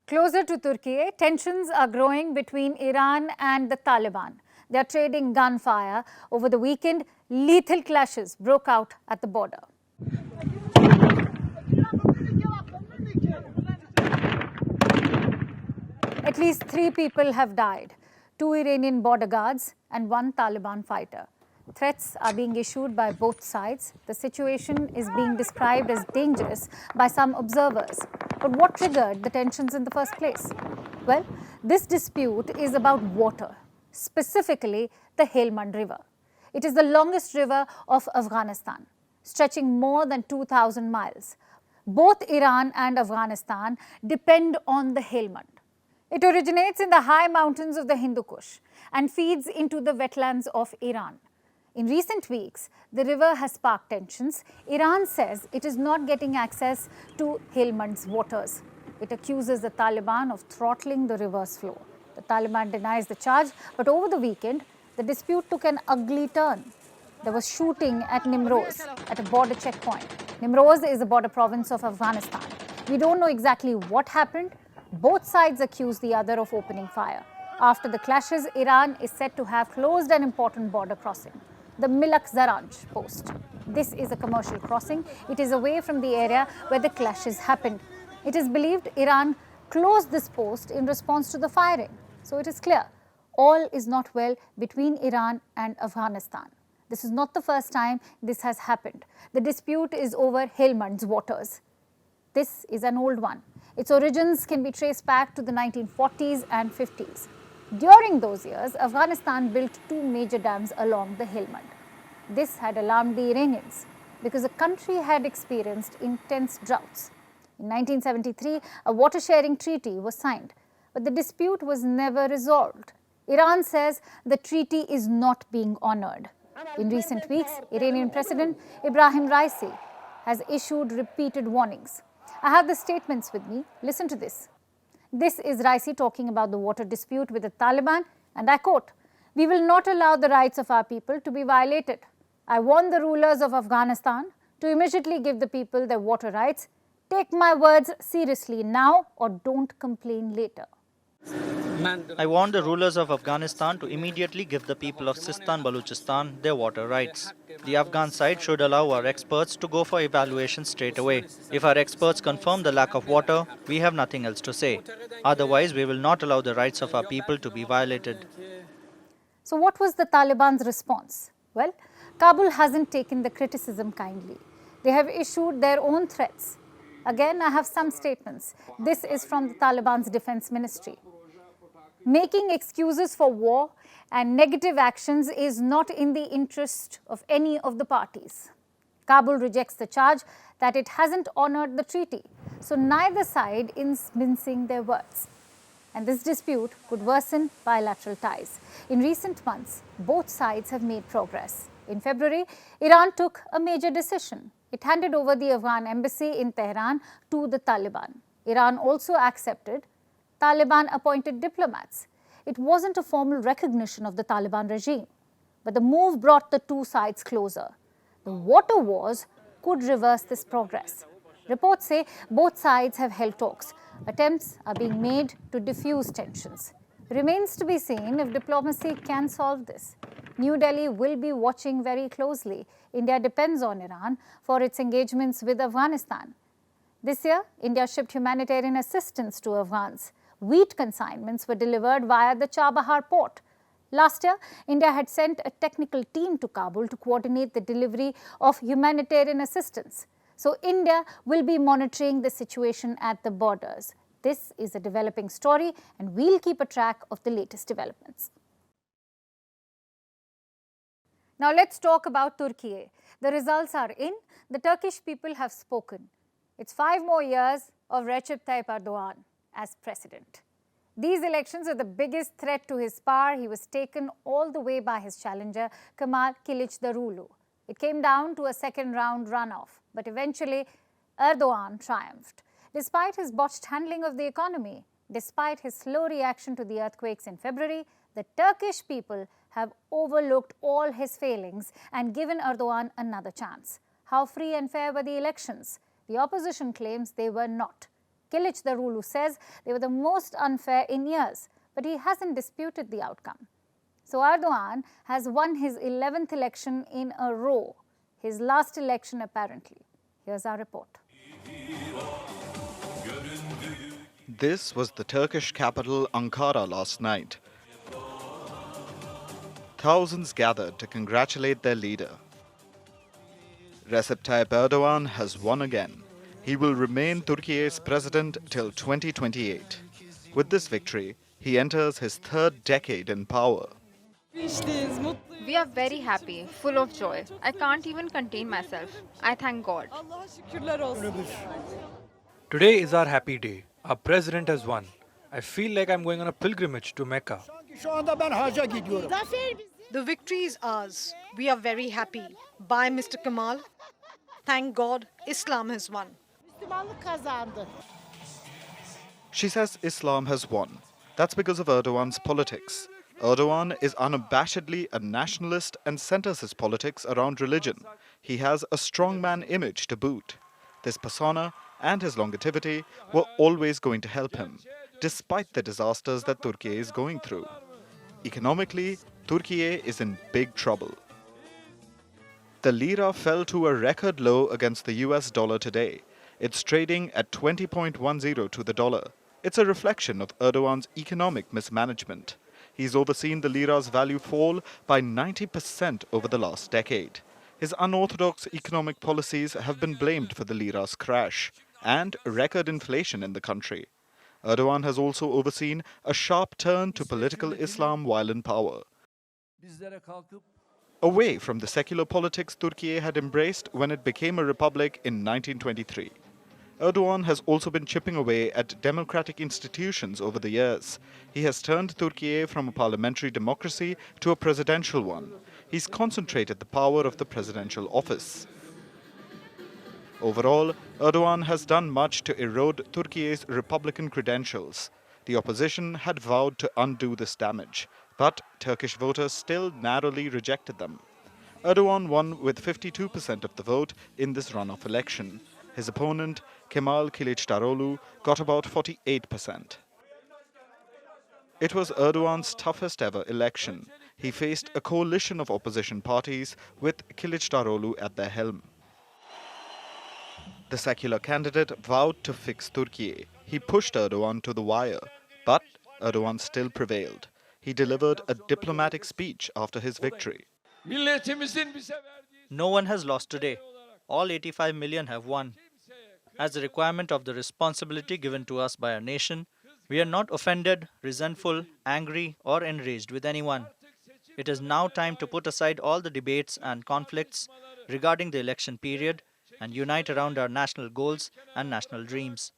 Closer to Turkey, tensions are growing between Iran and the Taliban. They are trading gunfire. Over the weekend, lethal clashes broke out at the border. At least 3 people have died, 2 Iranian border guards and 1 Taliban fighter. Threats are being issued by both sides. The situation is being described as dangerous by some observers. But what triggered the tensions in the first place? Well, this dispute is about water, specifically the Helmand River. It is the longest river of Afghanistan, stretching more than 2,000 miles. Both Iran and Afghanistan depend on the Helmand. It originates in the high mountains of the Hindu Kush and feeds into the wetlands of Iran. In recent weeks, the river has sparked tensions. Iran says it is not getting access to Helmand's waters. It accuses the Taliban of throttling the river's flow. The Taliban denies the charge, but over the weekend, the dispute took an ugly turn. There was shooting at Nimroz, at a border checkpoint. Nimroz is a border province of Afghanistan. We don't know exactly what happened. Both sides accuse the other of opening fire. After the clashes, Iran is said to have closed an important border crossing, the Milak-Zaranj post. This is a commercial crossing. It is away from the area where the clashes happened. It is believed Iran closed this post in response to the firing. So it is clear, all is not well between Iran and Afghanistan. This is not the first time this has happened. The dispute is over Helmand's waters. This is an old one. Its origins can be traced back to the 1940s and 50s. During those years, Afghanistan built 2 major dams along the Helmand. This had alarmed the Iranians because the country had experienced intense droughts. In 1973, a water-sharing treaty was signed, but the dispute was never resolved. Iran says the treaty is not being honored. In recent weeks, Iranian President Ibrahim Raisi has issued repeated warnings. I have the statements with me. Listen to this. This is Raisi talking about the water dispute with the Taliban, and I quote, "We will not allow the rights of our people to be violated. I warn the rulers of Afghanistan to immediately give the people their water rights. Take my words seriously now or don't complain later." I want the rulers of Afghanistan to immediately give the people of Sistan Baluchistan their water rights. The Afghan side should allow our experts to go for evaluation straight away. If our experts confirm the lack of water, we have nothing else to say. Otherwise, we will not allow the rights of our people to be violated. So what was the Taliban's response? Well, Kabul hasn't taken the criticism kindly. They have issued their own threats. Again, I have some statements. This is from the Taliban's defense ministry. Making excuses for war and negative actions is not in the interest of any of the parties. Kabul rejects the charge that it hasn't honored the treaty, so neither side is mincing their words. And this dispute could worsen bilateral ties. In recent months, both sides have made progress. In February, Iran took a major decision. It handed over the Afghan embassy in Tehran to the Taliban. Iran also accepted Taliban-appointed diplomats. It wasn't a formal recognition of the Taliban regime, but the move brought the 2 sides closer. The water wars could reverse this progress. Reports say both sides have held talks. Attempts are being made to diffuse tensions. Remains to be seen if diplomacy can solve this. New Delhi will be watching very closely. India depends on Iran for its engagements with Afghanistan. This year, India shipped humanitarian assistance to Afghans. Wheat consignments were delivered via the Chabahar port. Last year, India had sent a technical team to Kabul to coordinate the delivery of humanitarian assistance. So India will be monitoring the situation at the borders. This is a developing story, and we'll keep a track of the latest developments. Now let's talk about Turkey. The results are in. The Turkish people have spoken. It's 5 more years of Recep Tayyip Erdogan as president. These elections are the biggest threat to his power. He was taken all the way by his challenger, Kemal Kilicdaroglu. It came down to a second-round runoff, but eventually Erdogan triumphed. Despite his botched handling of the economy, despite his slow reaction to the earthquakes in February, the Turkish people have overlooked all his failings and given Erdogan another chance. How free and fair were the elections? The opposition claims they were not. Kilicdaroglu says they were the most unfair in years, but he hasn't disputed the outcome. So Erdogan has won his 11th election in a row, his last election apparently. Here's our report. This was the Turkish capital Ankara last night. Thousands gathered to congratulate their leader. Recep Tayyip Erdogan has won again. He will remain Turkey's president till 2028. With this victory, he enters his third decade in power. We are very happy, full of joy. I can't even contain myself. I thank God. Today is our happy day. Our president has won. I feel like I'm going on a pilgrimage to Mecca. The victory is ours. We are very happy. By Mr. Kemal, thank God, Islam has won. She says Islam has won. That's because of Erdogan's politics. Erdogan is unabashedly a nationalist and centers his politics around religion. He has a strongman image to boot. This persona and his longevity were always going to help him, despite the disasters that Turkey is going through. Economically, Turkey is in big trouble. The lira fell to a record low against the US dollar today. It's trading at 20.10 to the dollar. It's a reflection of Erdogan's economic mismanagement. He's overseen the lira's value fall by 90% over the last decade. His unorthodox economic policies have been blamed for the lira's crash and record inflation in the country. Erdogan has also overseen a sharp turn to political Islam while in power, away from the secular politics Turkey had embraced when it became a republic in 1923. Erdogan has also been chipping away at democratic institutions over the years. He has turned Turkey from a parliamentary democracy to a presidential one. He's concentrated the power of the presidential office. Overall, Erdogan has done much to erode Turkey's republican credentials. The opposition had vowed to undo this damage, but Turkish voters still narrowly rejected them. Erdogan won with 52% of the vote in this runoff election. His opponent, Kemal Kilicdaroglu, got about 48%. It was Erdogan's toughest ever election. He faced a coalition of opposition parties with Kilicdaroglu at their helm. The secular candidate vowed to fix Turkey. He pushed Erdogan to the wire, but Erdogan still prevailed. He delivered a diplomatic speech after his victory. No one has lost today. All 85 million have won. As a requirement of the responsibility given to us by our nation, we are not offended, resentful, angry, or enraged with anyone. It is now time to put aside all the debates and conflicts regarding the election period and unite around our national goals and national dreams.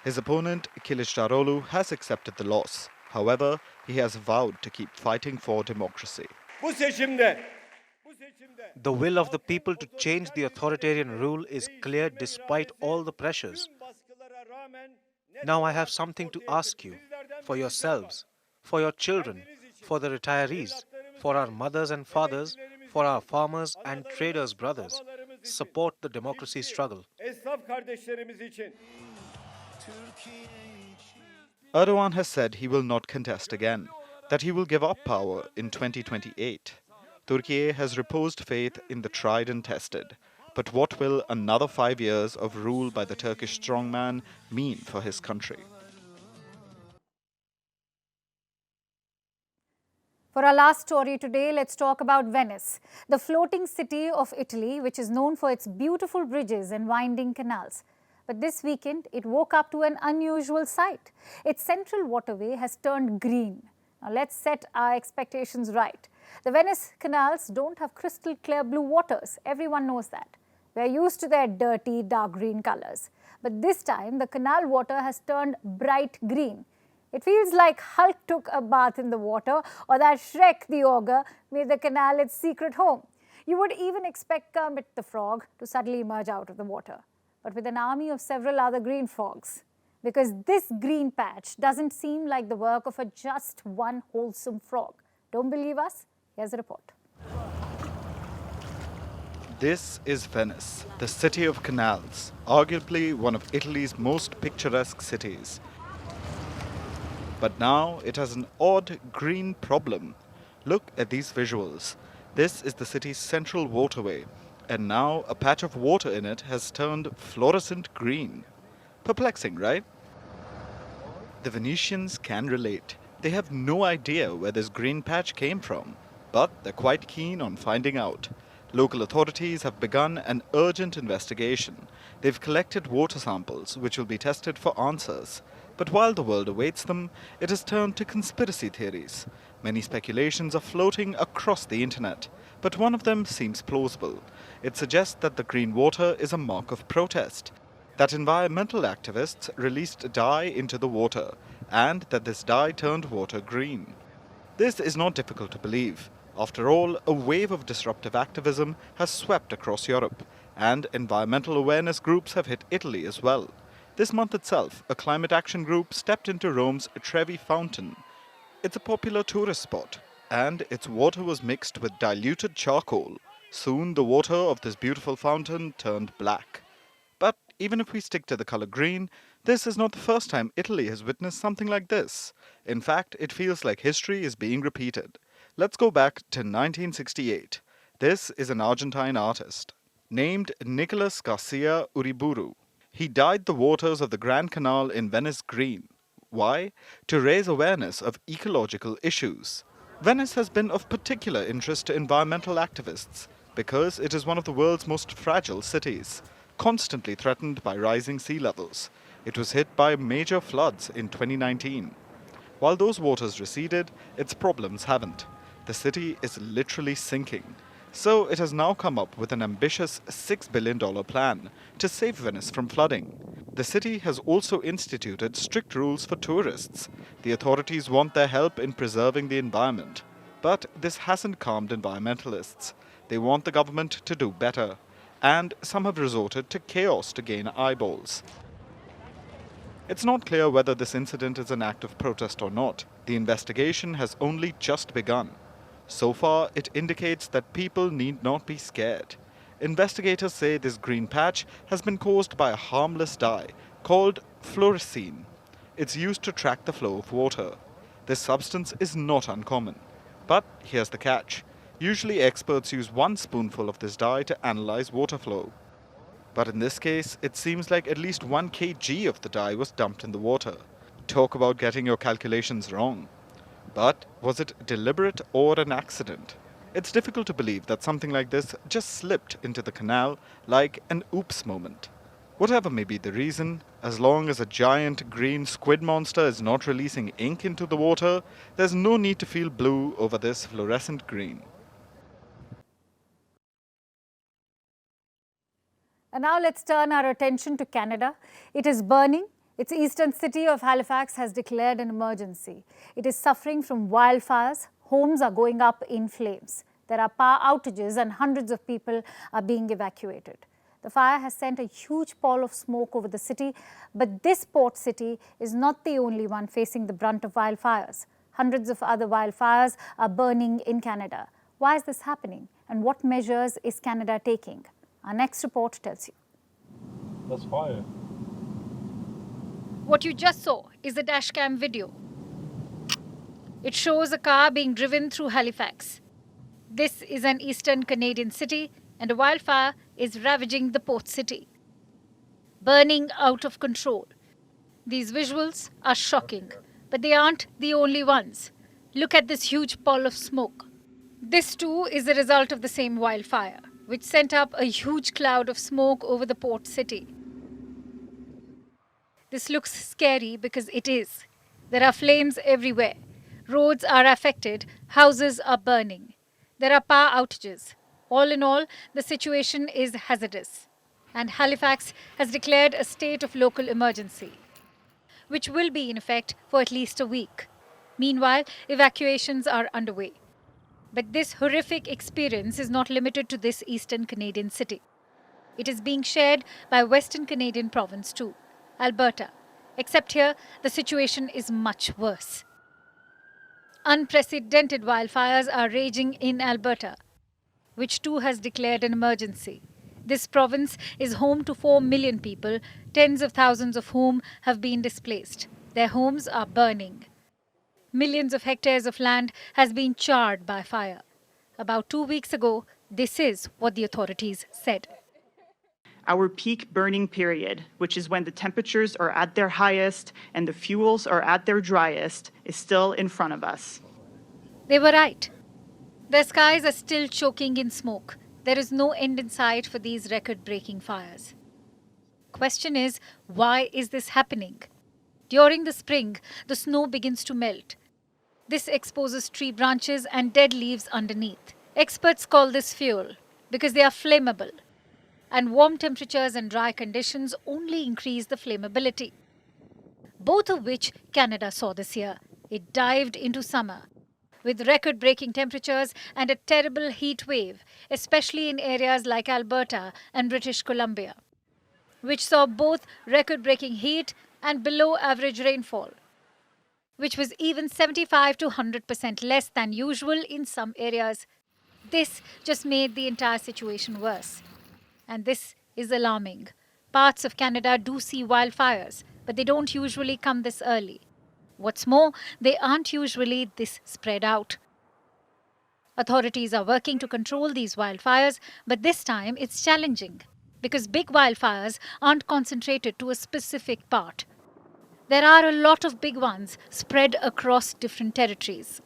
His opponent, Kilicdaroglu, has accepted the loss. However, he has vowed to keep fighting for democracy. The will of the people to change the authoritarian rule is clear despite all the pressures. Now I have something to ask you, for yourselves, for your children, for the retirees, for our mothers and fathers, for our farmers and traders' brothers. Support the democracy struggle. Erdogan has said he will not contest again, that he will give up power in 2028. Turkey has reposed faith in the tried and tested. But what will another 5 years of rule by the Turkish strongman mean for his country? For our last story today, let's talk about Venice, the floating city of Italy, which is known for its beautiful bridges and winding canals. But this weekend, it woke up to an unusual sight. Its central waterway has turned green. Now, let's set our expectations right. The Venice canals don't have crystal clear blue waters. Everyone knows that. We're used to their dirty, dark green colors. But this time, the canal water has turned bright green. It feels like Hulk took a bath in the water, or that Shrek the ogre made the canal its secret home. You would even expect Kermit the Frog to suddenly emerge out of the water, but with an army of several other green frogs. Because this green patch doesn't seem like the work of just one wholesome frog. Don't believe us? Here's a report. This is Venice, the city of canals, arguably one of Italy's most picturesque cities. But now it has an odd green problem. Look at these visuals. This is the city's central waterway, and now a patch of water in it has turned fluorescent green. Perplexing, right? The Venetians can relate. They have no idea where this green patch came from, but they're quite keen on finding out. Local authorities have begun an urgent investigation. They've collected water samples, which will be tested for answers. But while the world awaits them, it has turned to conspiracy theories. Many speculations are floating across the internet, but one of them seems plausible. It suggests that the green water is a mark of protest, that environmental activists released dye into the water, and that this dye turned water green. This is not difficult to believe. After all, a wave of disruptive activism has swept across Europe, and environmental awareness groups have hit Italy as well. This month itself, a climate action group stepped into Rome's Trevi Fountain. It's a popular tourist spot, and its water was mixed with diluted charcoal. Soon the water of this beautiful fountain turned black. But even if we stick to the color green, this is not the first time Italy has witnessed something like this. In fact, it feels like history is being repeated. Let's go back to 1968. This is an Argentine artist named Nicolas Garcia Uriburu. He dyed the waters of the Grand Canal in Venice green. Why? To raise awareness of ecological issues. Venice has been of particular interest to environmental activists because it is one of the world's most fragile cities, constantly threatened by rising sea levels. It was hit by major floods in 2019. While those waters receded, its problems haven't. The city is literally sinking. So it has now come up with an ambitious $6 billion plan to save Venice from flooding. The city has also instituted strict rules for tourists. The authorities want their help in preserving the environment. But this hasn't calmed environmentalists. They want the government to do better. And some have resorted to chaos to gain eyeballs. It's not clear whether this incident is an act of protest or not. The investigation has only just begun. So far, it indicates that people need not be scared. Investigators say this green patch has been caused by a harmless dye called fluorescent. It's used to track the flow of water. This substance is not uncommon. But here's the catch. Usually experts use 1 spoonful of this dye to analyze water flow. But in this case, it seems like at least 1 kg of the dye was dumped in the water. Talk about getting your calculations wrong. But was it deliberate or an accident? It's difficult to believe that something like this just slipped into the canal like an oops moment. Whatever may be the reason, as long as a giant green squid monster is not releasing ink into the water, there's no need to feel blue over this fluorescent green. And now let's turn our attention to Canada. It is burning. Its eastern city of Halifax has declared an emergency. It is suffering from wildfires. Homes are going up in flames. There are power outages and hundreds of people are being evacuated. The fire has sent a huge pall of smoke over the city, but this port city is not the only one facing the brunt of wildfires. Hundreds of other wildfires are burning in Canada. Why is this happening, and what measures is Canada taking? Our next report tells you. That's fire. What you just saw is a dashcam video. It shows a car being driven through Halifax. This is an eastern Canadian city, and a wildfire is ravaging the port city, burning out of control. These visuals are shocking, but they aren't the only ones. Look at this huge pall of smoke. This too is a result of the same wildfire, which sent up a huge cloud of smoke over the port city. This looks scary because it is. There are flames everywhere. Roads are affected. Houses are burning. There are power outages. All in all, the situation is hazardous. And Halifax has declared a state of local emergency, which will be in effect for at least a week. Meanwhile, evacuations are underway. But this horrific experience is not limited to this eastern Canadian city. It is being shared by Western Canadian province too, Alberta. Except here, the situation is much worse. Unprecedented wildfires are raging in Alberta. which too has declared an emergency. This province is home to 4 million people, tens of thousands of whom have been displaced. Their homes are burning. Millions of hectares of land has been charred by fire. About 2 weeks ago, this is what the authorities said. Our peak burning period, which is when the temperatures are at their highest and the fuels are at their driest, is still in front of us. They were right. The skies are still choking in smoke. There is no end in sight for these record-breaking fires. Question is, why is this happening? During the spring, the snow begins to melt. This exposes tree branches and dead leaves underneath. Experts call this fuel because they are flammable. And warm temperatures and dry conditions only increase the flammability. Both of which Canada saw this year. It dived into summer with record-breaking temperatures and a terrible heat wave, especially in areas like Alberta and British Columbia, which saw both record-breaking heat and below-average rainfall, which was even 75 to 100% less than usual in some areas. This just made the entire situation worse. And this is alarming. Parts of Canada do see wildfires, but they don't usually come this early. What's more, they aren't usually this spread out. Authorities are working to control these wildfires, but this time it's challenging because big wildfires aren't concentrated to a specific part. There are a lot of big ones spread across different territories.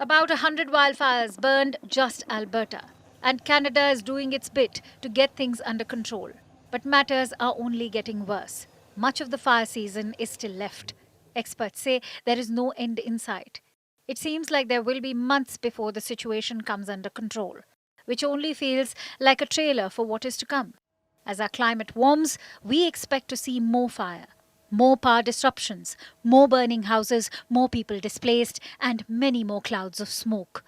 About 100 wildfires burned just Alberta, and Canada is doing its bit to get things under control. But matters are only getting worse. Much of the fire season is still left. Experts say there is no end in sight. It seems like there will be months before the situation comes under control, which only feels like a trailer for what is to come. As our climate warms, we expect to see more fire, more power disruptions, more burning houses, more people displaced, and many more clouds of smoke.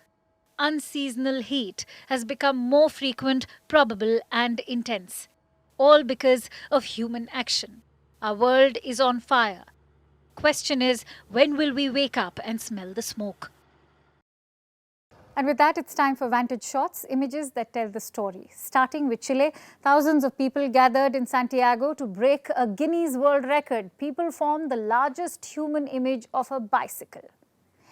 Unseasonal heat has become more frequent, probable, and intense, all because of human action. Our world is on fire. Question is, when will we wake up and smell the smoke? And with that, it's time for Vantage Shots, images that tell the story. Starting with Chile, thousands of people gathered in Santiago to break a Guinness World Record. People formed the largest human image of a bicycle.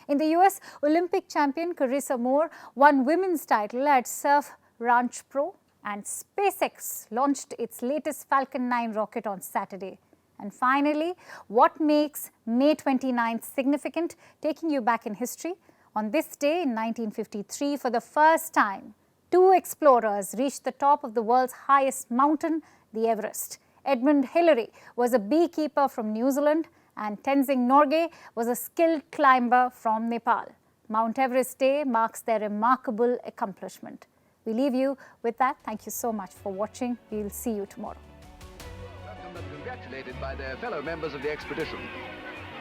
In the US, Olympic champion Carissa Moore won women's title at Surf Ranch Pro, and SpaceX launched its latest Falcon 9 rocket on Saturday. And finally, what makes May 29th significant? Taking you back in history. On this day in 1953, for the first time, two explorers reached the top of the world's highest mountain, the Everest. Edmund Hillary was a beekeeper from New Zealand, and Tenzing Norgay was a skilled climber from Nepal. Mount Everest Day marks their remarkable accomplishment. We leave you with that. Thank you so much for watching. We will see you tomorrow. Welcomed and congratulated by their fellow members of the expedition.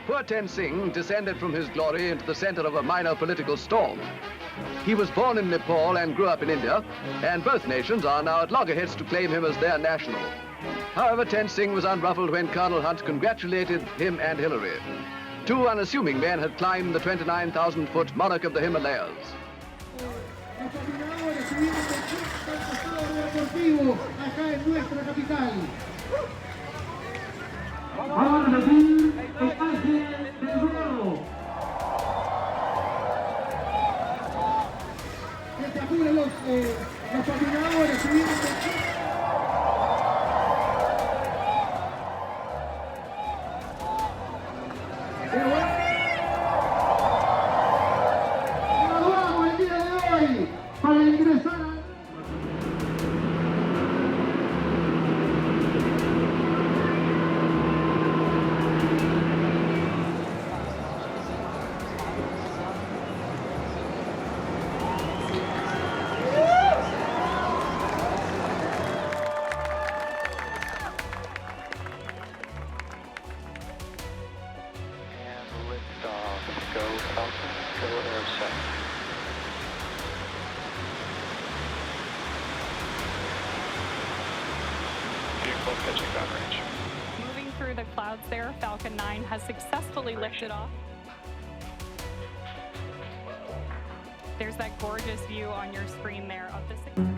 Poor Tenzing descended from his glory into the center of a minor political storm. He was born in Nepal and grew up in India, and both nations are now at loggerheads to claim him as their national. However, Tenzing was unruffled when Colonel Hunt congratulated him and Hillary. Two unassuming men had climbed the 29,000-foot monarch of the Himalayas. Moving through the clouds there, Falcon 9 has successfully lifted off. There's that gorgeous view on your screen there of the city.